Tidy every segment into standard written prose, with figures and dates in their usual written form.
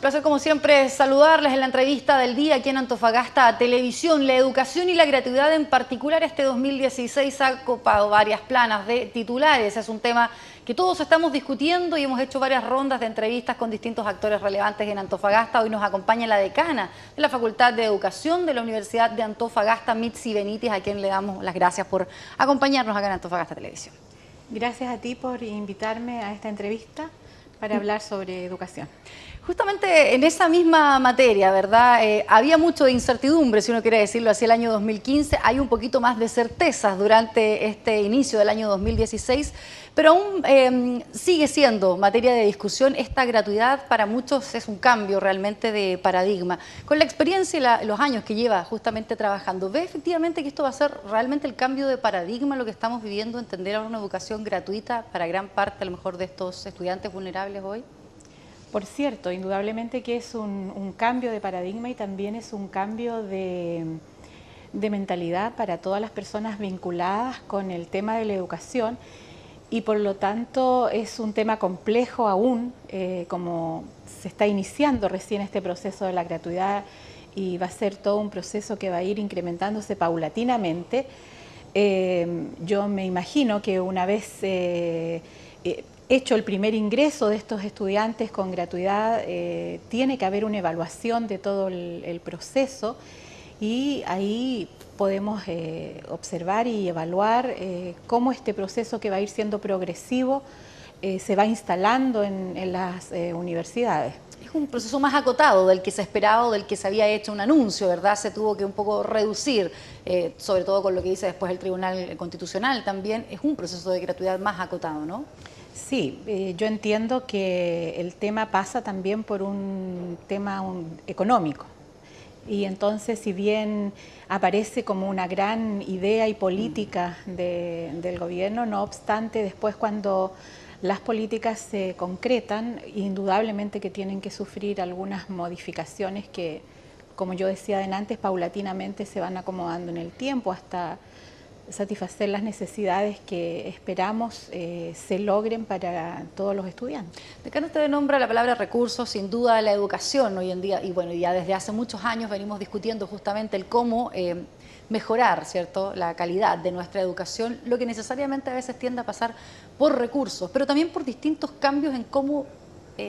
placer como siempre saludarles en la entrevista del día aquí en Antofagasta Televisión. La educación y la gratuidad en particular este 2016 ha copado varias planas de titulares. Es un tema que todos estamos discutiendo y hemos hecho varias rondas de entrevistas con distintos actores relevantes en Antofagasta. Hoy nos acompaña la decana de la Facultad de Educación de la Universidad de Antofagasta, Mitzi Benítez, a quien le damos las gracias por acompañarnos acá en Antofagasta Televisión. Gracias a ti por invitarme a esta entrevista para hablar sobre educación. Justamente en esa misma materia, ¿verdad? Había mucho de incertidumbre, si uno quiere decirlo así, el año 2015. Hay un poquito más de certezas durante este inicio del año 2016, pero aún sigue siendo materia de discusión. Esta gratuidad para muchos es un cambio realmente de paradigma. Con la experiencia y los años que lleva justamente trabajando, ¿ve efectivamente que esto va a ser realmente el cambio de paradigma, lo que estamos viviendo, entender ahora una educación gratuita para gran parte a lo mejor de estos estudiantes vulnerables hoy? Por cierto, indudablemente que es un cambio de paradigma y también es un cambio de mentalidad para todas las personas vinculadas con el tema de la educación y por lo tanto es un tema complejo aún, como se está iniciando recién este proceso de la gratuidad y va a ser todo un proceso que va a ir incrementándose paulatinamente. Yo me imagino que una vez hecho el primer ingreso de estos estudiantes con gratuidad, tiene que haber una evaluación de todo el proceso y ahí podemos observar y evaluar cómo este proceso que va a ir siendo progresivo se va instalando en las universidades. Es un proceso más acotado del que se esperaba o del que se había hecho un anuncio, ¿verdad? Se tuvo que un poco reducir, sobre todo con lo que dice después el Tribunal Constitucional también. Es un proceso de gratuidad más acotado, ¿no? Sí, yo entiendo que el tema pasa también por un tema económico y entonces si bien aparece como una gran idea y política del gobierno, no obstante después cuando las políticas se concretan, indudablemente que tienen que sufrir algunas modificaciones que, como yo decía antes, paulatinamente se van acomodando en el tiempo hasta satisfacer las necesidades que esperamos se logren para todos los estudiantes. Decano, usted nombra la palabra recursos, sin duda la educación hoy en día, y bueno, ya desde hace muchos años venimos discutiendo justamente el cómo mejorar, ¿cierto?, la calidad de nuestra educación, lo que necesariamente a veces tiende a pasar por recursos, pero también por distintos cambios en cómo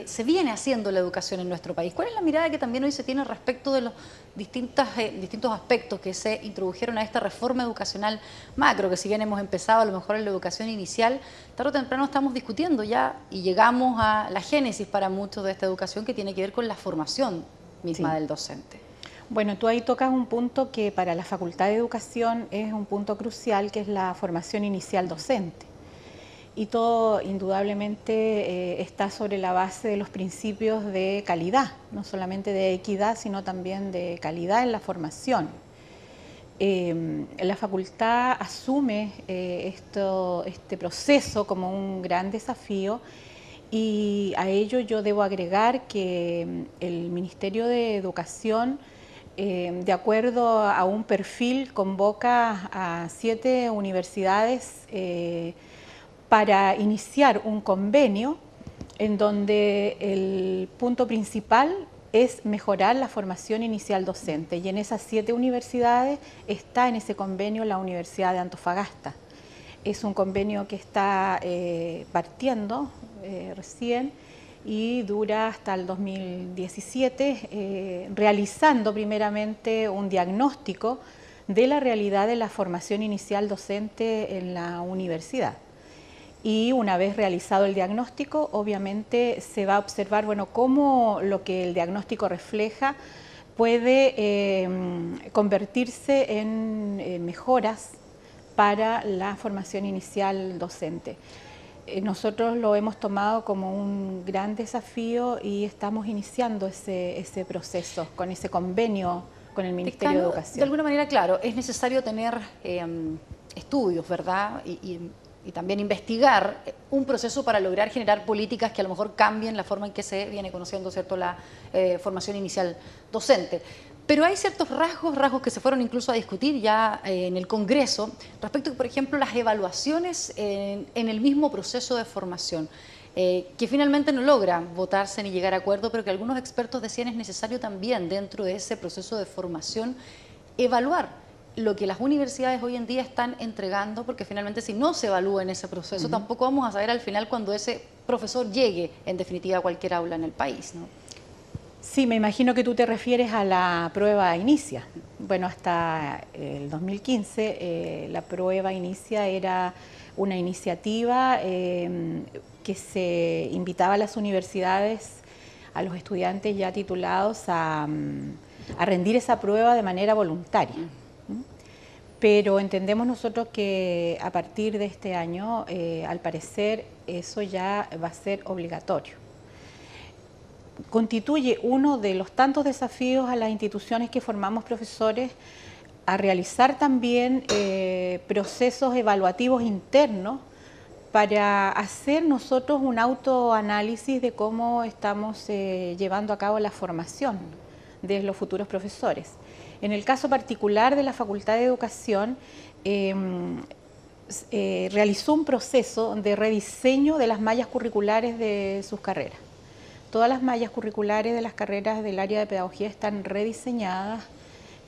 se viene haciendo la educación en nuestro país. ¿Cuál es la mirada que también hoy se tiene respecto de los distintos aspectos que se introdujeron a esta reforma educacional macro, que si bien hemos empezado a lo mejor en la educación inicial, tarde o temprano estamos discutiendo ya y llegamos a la génesis para muchos de esta educación que tiene que ver con la formación misma del docente? Bueno, tú ahí tocas un punto que para la Facultad de Educación es un punto crucial, que es la formación inicial docente. Y todo indudablemente está sobre la base de los principios de calidad, no solamente de equidad, sino también de calidad en la formación. La facultad asume este proceso como un gran desafío y a ello yo debo agregar que el Ministerio de Educación, de acuerdo a un perfil, convoca a 7 universidades para iniciar un convenio en donde el punto principal es mejorar la formación inicial docente y en esas 7 universidades está en ese convenio la Universidad de Antofagasta. Es un convenio que está partiendo recién y dura hasta el 2017, realizando primeramente un diagnóstico de la realidad de la formación inicial docente en la universidad. Y una vez realizado el diagnóstico, obviamente se va a observar, bueno, cómo lo que el diagnóstico refleja puede convertirse en mejoras para la formación inicial docente. Nosotros lo hemos tomado como un gran desafío y estamos iniciando ese proceso con ese convenio con el Ministerio de Educación. De alguna manera, claro, es necesario tener estudios, ¿verdad? Y también investigar un proceso para lograr generar políticas que a lo mejor cambien la forma en que se viene conociendo, ¿cierto?, la formación inicial docente. Pero hay ciertos rasgos que se fueron incluso a discutir ya en el Congreso respecto, por ejemplo, las evaluaciones en el mismo proceso de formación. que finalmente no logra votarse ni llegar a acuerdo, pero que algunos expertos decían es necesario también dentro de ese proceso de formación evaluar lo que las universidades hoy en día están entregando, porque finalmente si no se evalúa en ese proceso, tampoco vamos a saber al final cuando ese profesor llegue en definitiva a cualquier aula en el país, ¿no? Sí, me imagino que tú te refieres a la prueba Inicia. Bueno, hasta el 2015 la prueba Inicia era una iniciativa que se invitaba a las universidades, a los estudiantes ya titulados a rendir esa prueba de manera voluntaria. Pero entendemos nosotros que a partir de este año, al parecer, eso ya va a ser obligatorio. Constituye uno de los tantos desafíos a las instituciones que formamos profesores a realizar también procesos evaluativos internos para hacer nosotros un autoanálisis de cómo estamos llevando a cabo la formación de los futuros profesores. En el caso particular de la Facultad de Educación, realizó un proceso de rediseño de las mallas curriculares de sus carreras. Todas las mallas curriculares de las carreras del área de pedagogía están rediseñadas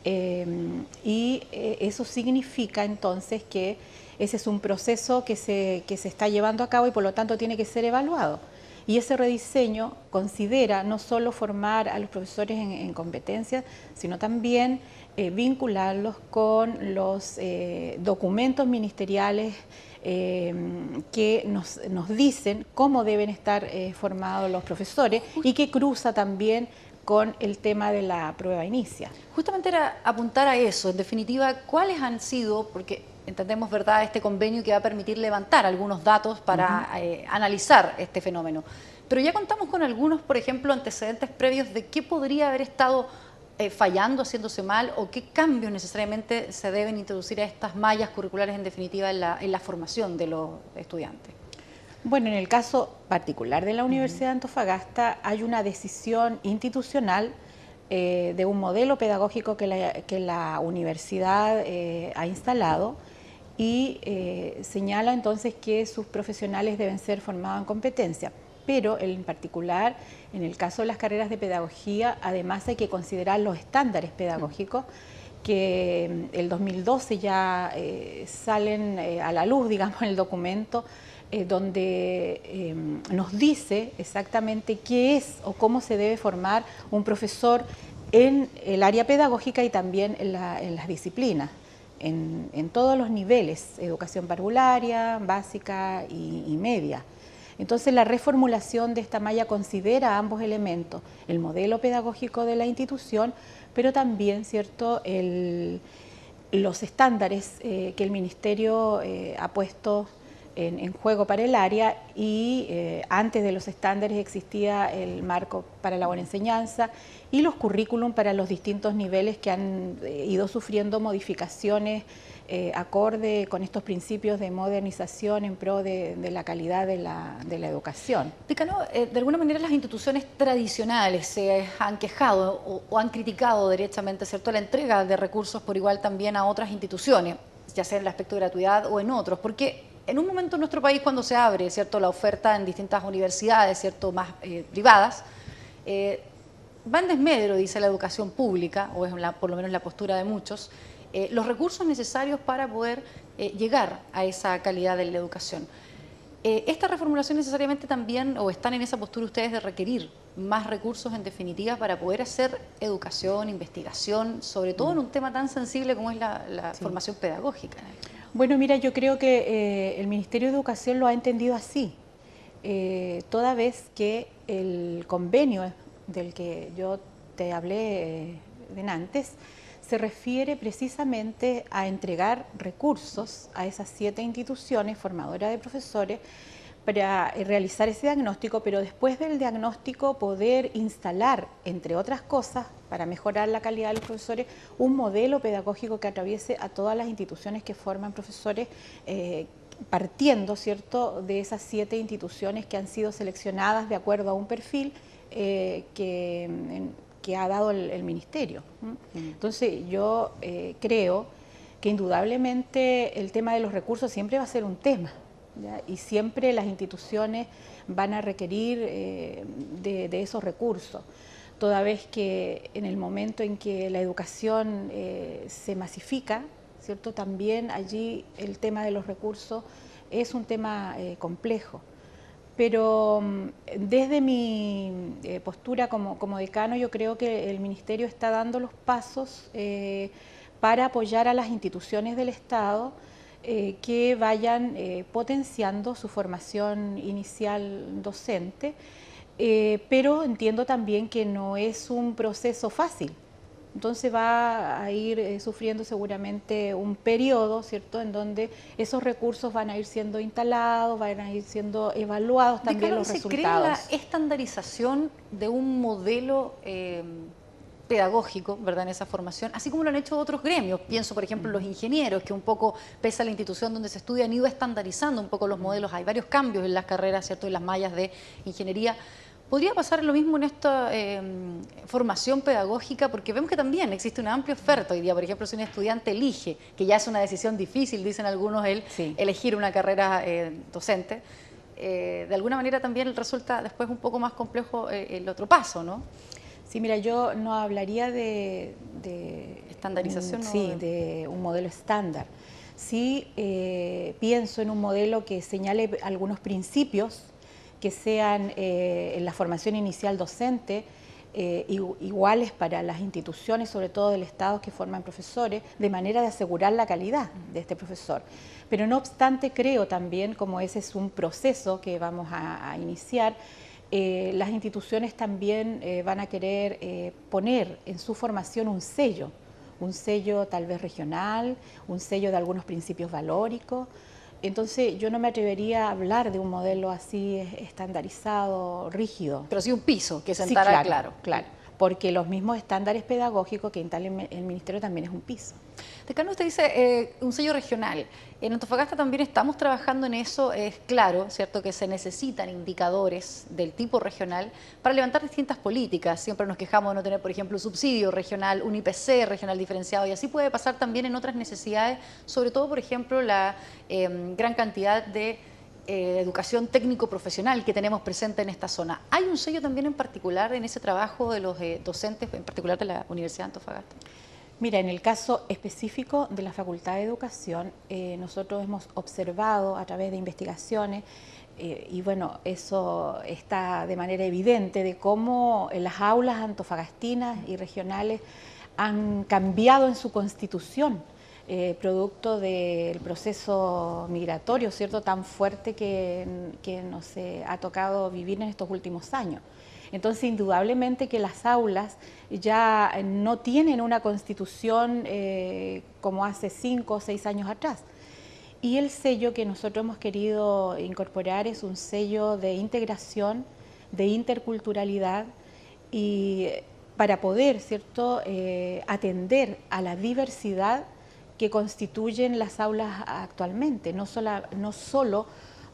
y eso significa entonces que ese es un proceso que se está llevando a cabo y por lo tanto tiene que ser evaluado. Y ese rediseño considera no solo formar a los profesores en competencias, sino también vincularlos con los documentos ministeriales que nos dicen cómo deben estar formados los profesores y que cruza también con el tema de la prueba Inicia. Justamente era apuntar a eso, en definitiva, ¿cuáles han sido, porque entendemos, ¿verdad?, este convenio que va a permitir levantar algunos datos para analizar este fenómeno? Pero ya contamos con algunos, por ejemplo, antecedentes previos de qué podría haber estado fallando, haciéndose mal, o qué cambios necesariamente se deben introducir a estas mallas curriculares, en definitiva, en la formación de los estudiantes. Bueno, en el caso particular de la Universidad de Antofagasta hay una decisión institucional de un modelo pedagógico que la universidad ha instalado y señala entonces que sus profesionales deben ser formados en competencia. Pero en particular, en el caso de las carreras de pedagogía, además hay que considerar los estándares pedagógicos que el 2012 ya salen a la luz, digamos, en el documento, donde nos dice exactamente qué es o cómo se debe formar un profesor en el área pedagógica y también en las disciplinas, en todos los niveles, educación parvularia, básica y media. Entonces la reformulación de esta malla considera ambos elementos, el modelo pedagógico de la institución, pero también, ¿cierto?, los estándares que el Ministerio ha puesto en juego para el área y antes de los estándares existía el marco para la buena enseñanza y los currículum para los distintos niveles que han ido sufriendo modificaciones acorde con estos principios de modernización en pro de la calidad de la educación. Decano, de alguna manera las instituciones tradicionales se han quejado o han criticado derechamente, ¿cierto?, la entrega de recursos por igual también a otras instituciones, ya sea en el aspecto de gratuidad o en otros, porque en un momento en nuestro país cuando se abre, ¿cierto?, la oferta en distintas universidades, ¿cierto?, más privadas, va en desmedro, dice la educación pública, o es por lo menos la postura de muchos, los recursos necesarios para poder llegar a esa calidad de la educación. ¿Esta reformulación necesariamente también, o están en esa postura ustedes de requerir más recursos en definitiva para poder hacer educación, investigación, sobre todo en un tema tan sensible como es la formación pedagógica? Bueno, mira, yo creo que el Ministerio de Educación lo ha entendido así, toda vez que el convenio del que yo te hablé antes se refiere precisamente a entregar recursos a esas 7 instituciones formadoras de profesores para realizar ese diagnóstico, pero después del diagnóstico poder instalar, entre otras cosas, para mejorar la calidad de los profesores, un modelo pedagógico que atraviese a todas las instituciones que forman profesores, partiendo, ¿cierto?, de esas 7 instituciones que han sido seleccionadas de acuerdo a un perfil que ha dado el Ministerio. Entonces yo creo que indudablemente el tema de los recursos siempre va a ser un tema, ¿ya? Y siempre las instituciones van a requerir de esos recursos, toda vez que en el momento en que la educación se masifica, ¿cierto? También allí el tema de los recursos es un tema complejo. Pero desde mi postura como decano, yo creo que el Ministerio está dando los pasos para apoyar a las instituciones del Estado que vayan potenciando su formación inicial docente, pero entiendo también que no es un proceso fácil. Entonces va a ir sufriendo seguramente un periodo, ¿cierto?, en donde esos recursos van a ir siendo instalados, van a ir siendo evaluados también los resultados. ¿Se cree la estandarización de un modelo pedagógico, ¿verdad?, en esa formación, así como lo han hecho otros gremios? Pienso, por ejemplo, en los ingenieros, que un poco, pese a la institución donde se estudia, han ido estandarizando un poco los modelos. Hay varios cambios en las carreras, ¿cierto?, en las mallas de ingeniería. ¿Podría pasar lo mismo en esta formación pedagógica? Porque vemos que también existe una amplia oferta hoy día. Por ejemplo, si un estudiante elige, que ya es una decisión difícil, dicen algunos, elegir una carrera docente, de alguna manera también resulta después un poco más complejo el otro paso, ¿no? Sí, mira, yo no hablaría de estandarización. De un modelo estándar. Sí pienso en un modelo que señale algunos principios que sean en la formación inicial docente iguales para las instituciones, sobre todo del Estado, que forman profesores, de manera de asegurar la calidad de este profesor. Pero no obstante, creo también, como ese es un proceso que vamos a iniciar, las instituciones también van a querer poner en su formación un sello tal vez regional, un sello de algunos principios valóricos. Entonces yo no me atrevería a hablar de un modelo así estandarizado, rígido. Pero sí un piso que sentara, sí, claro, porque los mismos estándares pedagógicos que instala el Ministerio también es un piso. Decano, usted dice un sello regional. En Antofagasta también estamos trabajando en eso. Es claro, ¿cierto?, que se necesitan indicadores del tipo regional para levantar distintas políticas. Siempre nos quejamos de no tener, por ejemplo, un subsidio regional, un IPC regional diferenciado, y así puede pasar también en otras necesidades, sobre todo, por ejemplo, la gran cantidad de educación técnico-profesional que tenemos presente en esta zona. ¿Hay un sello también en particular en ese trabajo de los docentes, en particular de la Universidad de Antofagasta? Mira, en el caso específico de la Facultad de Educación, nosotros hemos observado a través de investigaciones, y bueno, eso está de manera evidente, de cómo las aulas antofagastinas y regionales han cambiado en su constitución, producto del proceso migratorio, ¿cierto?, tan fuerte que nos ha tocado vivir en estos últimos años. Entonces, indudablemente que las aulas ya no tienen una constitución como hace 5 o 6 años atrás. Y el sello que nosotros hemos querido incorporar es un sello de integración, de interculturalidad, y para poder, ¿cierto?, atender a la diversidad que constituyen las aulas actualmente, no solo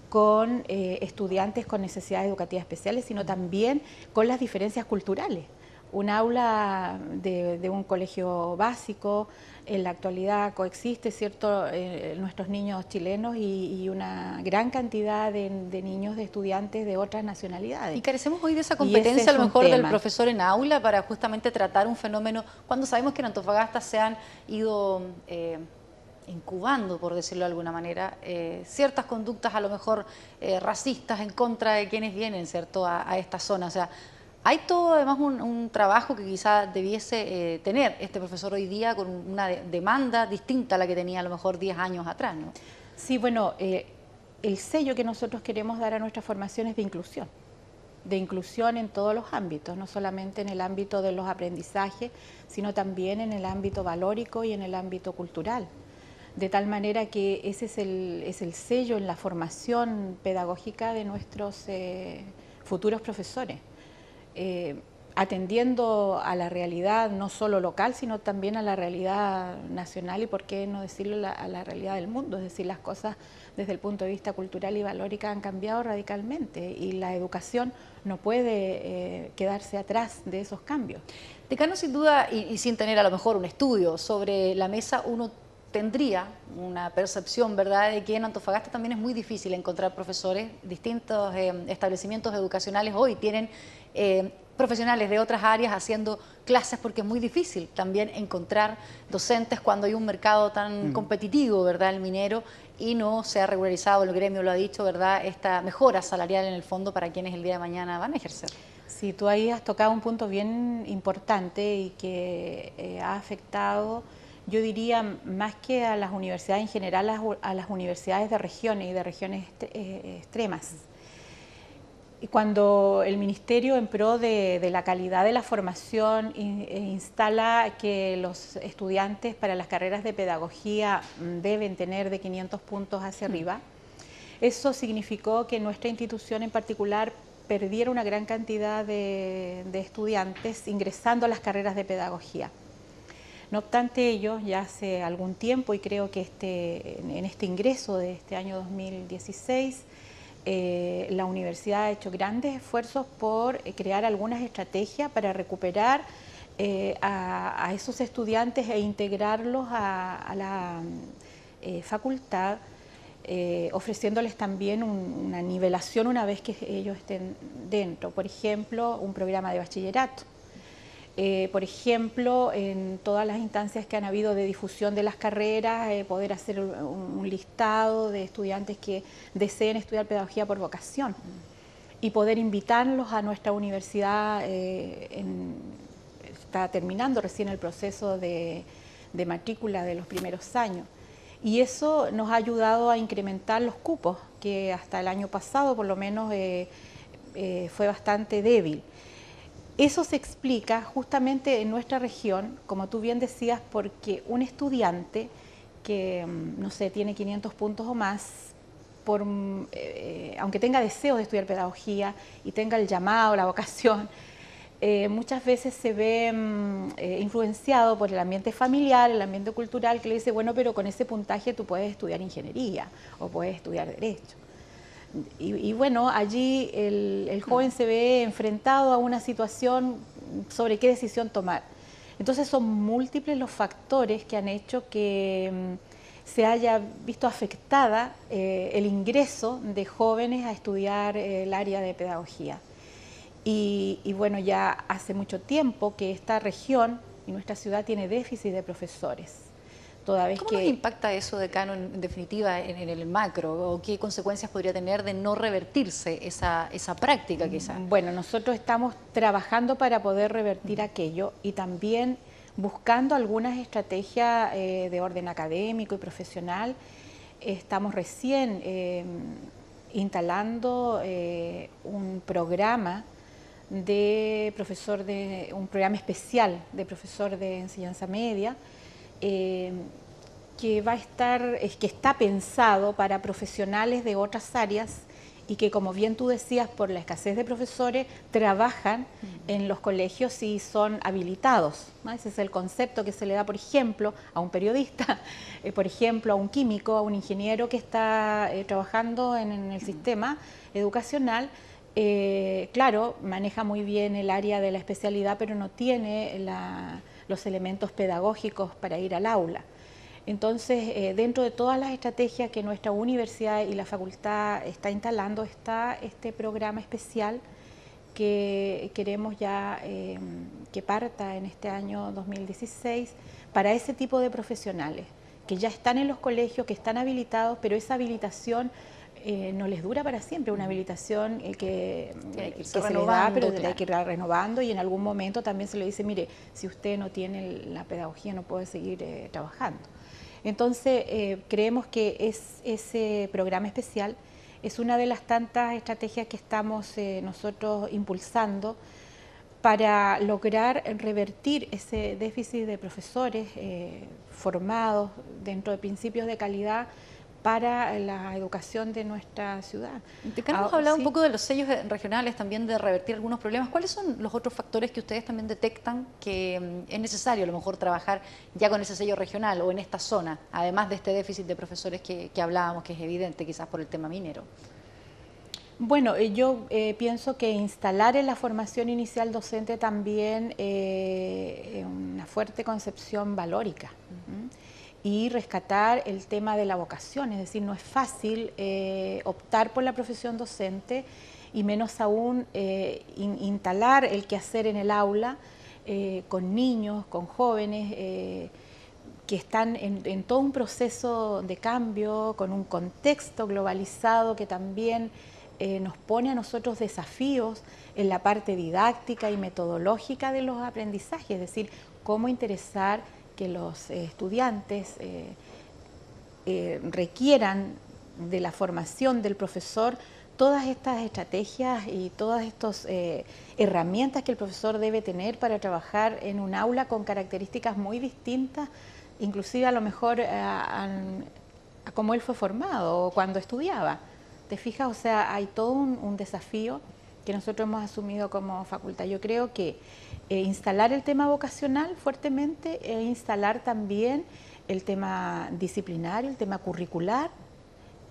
con estudiantes con necesidades educativas especiales, sino también con las diferencias culturales. Un aula de un colegio básico en la actualidad coexiste, ¿cierto?, nuestros niños chilenos y una gran cantidad de niños, de estudiantes de otras nacionalidades. Y carecemos hoy de esa competencia, a lo mejor, del profesor en aula para justamente tratar un fenómeno, cuando sabemos que en Antofagasta se han ido incubando, por decirlo de alguna manera, ciertas conductas a lo mejor racistas en contra de quienes vienen, ¿cierto?, a esta zona. O sea, hay todo además un trabajo que quizá debiese tener este profesor hoy día con una demanda distinta a la que tenía a lo mejor 10 años atrás, ¿no? Sí, bueno, el sello que nosotros queremos dar a nuestra formación es de inclusión en todos los ámbitos, no solamente en el ámbito de los aprendizajes, sino también en el ámbito valórico y en el ámbito cultural. De tal manera que ese es el sello en la formación pedagógica de nuestros futuros profesores, atendiendo a la realidad no solo local, sino también a la realidad nacional y, por qué no decirlo, a la realidad del mundo. Es decir, las cosas desde el punto de vista cultural y valórica han cambiado radicalmente y la educación no puede quedarse atrás de esos cambios. Decano, sin duda, y sin tener a lo mejor un estudio sobre la mesa, uno tendría una percepción, ¿verdad?, de que en Antofagasta también es muy difícil encontrar profesores. Distintos establecimientos educacionales hoy tienen profesionales de otras áreas haciendo clases porque es muy difícil también encontrar docentes cuando hay un mercado tan competitivo, ¿verdad?, el minero, y no se ha regularizado, el gremio lo ha dicho, ¿verdad?, esta mejora salarial en el fondo para quienes el día de mañana van a ejercer. Sí, tú ahí has tocado un punto bien importante y que ha afectado, yo diría, más que a las universidades en general, a las universidades de regiones y de regiones extremas. Y cuando el Ministerio, en pro de la calidad de la formación, instala que los estudiantes para las carreras de pedagogía deben tener de 500 puntos hacia arriba, eso significó que nuestra institución en particular perdiera una gran cantidad de estudiantes ingresando a las carreras de pedagogía. No obstante ello, ya hace algún tiempo, y creo que en este ingreso de este año 2016, la universidad ha hecho grandes esfuerzos por crear algunas estrategias para recuperar a esos estudiantes e integrarlos a la facultad, ofreciéndoles también una nivelación una vez que ellos estén dentro. Por ejemplo, un programa de bachillerato. Por ejemplo, en todas las instancias que han habido de difusión de las carreras, poder hacer un listado de estudiantes que deseen estudiar pedagogía por vocación y poder invitarlos a nuestra universidad. Está terminando recién el proceso de matrícula de los primeros años. Y eso nos ha ayudado a incrementar los cupos, que hasta el año pasado por lo menos fue bastante débil. Eso se explica justamente en nuestra región, como tú bien decías, porque un estudiante que, no sé, tiene 500 puntos o más, aunque tenga deseos de estudiar pedagogía y tenga el llamado, la vocación, muchas veces se ve influenciado por el ambiente familiar, el ambiente cultural, que le dice, bueno, pero con ese puntaje tú puedes estudiar ingeniería o puedes estudiar derecho. Y bueno, allí el joven se ve enfrentado a una situación sobre qué decisión tomar. Entonces son múltiples los factores que han hecho que se haya visto afectada el ingreso de jóvenes a estudiar el área de pedagogía. Y bueno, ya hace mucho tiempo que esta región y nuestra ciudad tiene déficit de profesores. ¿Cómo nos impacta eso, decano, en definitiva, en el macro? ¿O qué consecuencias podría tener de no revertirse esa práctica quizá? Bueno, nosotros estamos trabajando para poder revertir aquello y también buscando algunas estrategias de orden académico y profesional. Estamos recién instalando un programa un programa especial de profesor de enseñanza media, que está pensado para profesionales de otras áreas y que, como bien tú decías, por la escasez de profesores, trabajan en los colegios y son habilitados, ¿no? Ese es el concepto que se le da, por ejemplo, a un periodista, por ejemplo, a un químico, a un ingeniero que está trabajando en el sistema educacional. Claro, maneja muy bien el área de la especialidad, pero no tiene los elementos pedagógicos para ir al aula. Entonces, dentro de todas las estrategias que nuestra universidad y la facultad está instalando, está este programa especial que queremos ya que parta en este año 2016 para ese tipo de profesionales que ya están en los colegios, que están habilitados, pero esa habilitación no les dura para siempre, una habilitación que se les da, pero claro, hay que ir renovando, y en algún momento también se le dice, mire, si usted no tiene la pedagogía no puede seguir trabajando. Entonces, creemos que ese programa especial es una de las tantas estrategias que estamos nosotros impulsando para lograr revertir ese déficit de profesores formados dentro de principios de calidad para la educación de nuestra ciudad. Hemos hablado un poco de los sellos regionales, también de revertir algunos problemas. ¿Cuáles son los otros factores que ustedes también detectan que es necesario a lo mejor trabajar ya con ese sello regional o en esta zona, además de este déficit de profesores que hablábamos, que es evidente quizás por el tema minero? Bueno, yo pienso que instalar en la formación inicial docente también una fuerte concepción valórica. y rescatar el tema de la vocación, es decir, no es fácil optar por la profesión docente y menos aún instalar el quehacer en el aula con niños, con jóvenes que están en todo un proceso de cambio, con un contexto globalizado que también nos pone a nosotros desafíos en la parte didáctica y metodológica de los aprendizajes, es decir, cómo interesar que los estudiantes requieran de la formación del profesor todas estas estrategias y todas estas herramientas que el profesor debe tener para trabajar en un aula con características muy distintas, inclusive a lo mejor a cómo él fue formado o cuando estudiaba. ¿Te fijas? O sea, hay todo un desafío que nosotros hemos asumido como facultad. Yo creo que instalar el tema vocacional fuertemente e instalar también el tema disciplinario, el tema curricular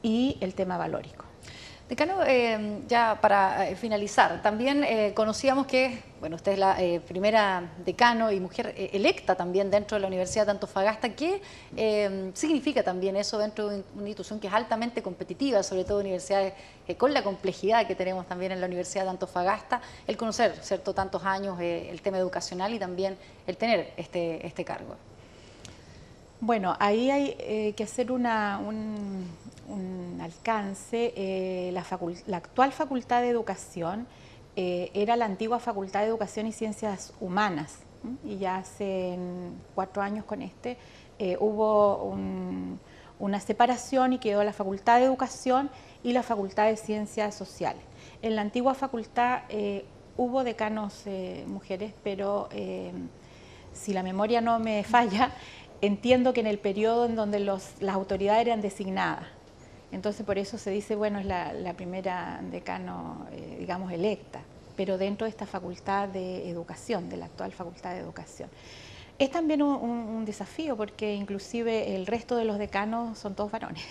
y el tema valórico. Decano, ya para finalizar, también conocíamos que, bueno, usted es la primera decano y mujer electa también dentro de la Universidad de Antofagasta. ¿Qué significa también eso dentro de una institución que es altamente competitiva, sobre todo universidades con la complejidad que tenemos también en la Universidad de Antofagasta, el conocer, ¿cierto?, tantos años el tema educacional y también el tener este cargo? Bueno, ahí hay que hacer un alcance. La actual Facultad de Educación era la antigua Facultad de Educación y Ciencias Humanas, y ya hace 4 años con hubo una separación y quedó la Facultad de Educación y la Facultad de Ciencias Sociales. En la antigua facultad hubo decanos mujeres, pero si la memoria no me falla, entiendo que en el periodo en donde las autoridades eran designadas. Entonces por eso se dice, bueno, es la primera decano, digamos, electa, pero dentro de esta facultad de educación, de la actual facultad de educación. Es también un desafío porque inclusive el resto de los decanos son todos varones.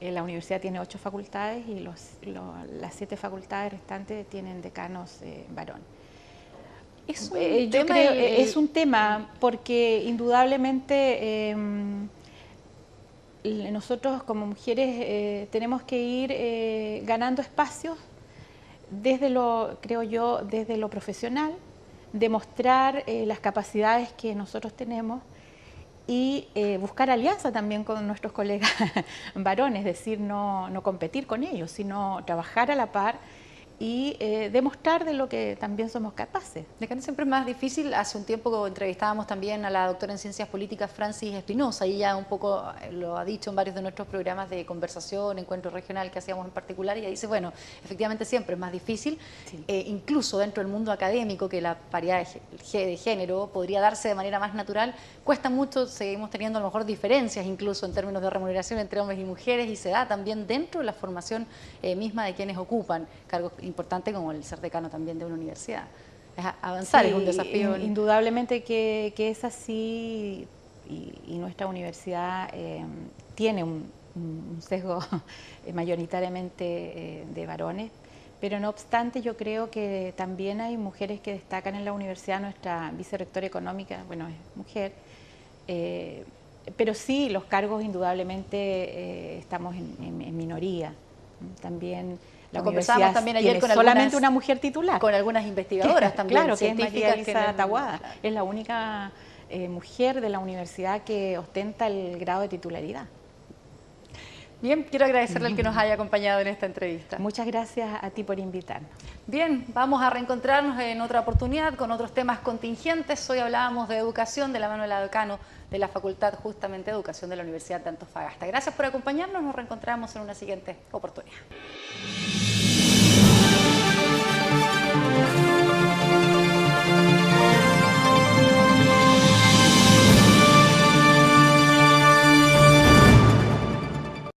La universidad tiene 8 facultades y las 7 facultades restantes tienen decanos varones. Yo creo es un tema porque indudablemente nosotros como mujeres tenemos que ir ganando espacios creo yo, desde lo profesional, demostrar las capacidades que nosotros tenemos y buscar alianza también con nuestros colegas varones, es decir, no competir con ellos, sino trabajar a la par y demostrar de lo que también somos capaces. Decano, siempre es más difícil. Hace un tiempo entrevistábamos también a la doctora en Ciencias Políticas Francis Espinosa, y ella un poco lo ha dicho en varios de nuestros programas de conversación, encuentro regional que hacíamos en particular, y ella dice, bueno, efectivamente siempre es más difícil, sí. Incluso dentro del mundo académico, que la paridad de género podría darse de manera más natural, cuesta mucho, seguimos teniendo a lo mejor diferencias incluso en términos de remuneración entre hombres y mujeres, y se da también dentro de la formación misma de quienes ocupan cargos importante como el ser decano también de una universidad. Es avanzar, sí, es un desafío. Indudablemente que es así, y nuestra universidad tiene un sesgo mayoritariamente de varones, pero no obstante yo creo que también hay mujeres que destacan en la universidad. Nuestra vicerrectora económica, bueno, es mujer, pero sí, los cargos indudablemente estamos en minoría. También la universidad también ayer con solamente una mujer titular. Con algunas investigadoras también. Claro, que es María Elisa Taboada. Claro. Es la única mujer de la universidad que ostenta el grado de titularidad. Bien, quiero agradecerle al que nos haya acompañado en esta entrevista. Muchas gracias a ti por invitarnos. Bien, vamos a reencontrarnos en otra oportunidad con otros temas contingentes. Hoy hablábamos de educación de la mano de la decano de la Facultad justamente de Educación de la Universidad de Antofagasta. Gracias por acompañarnos, nos reencontramos en una siguiente oportunidad.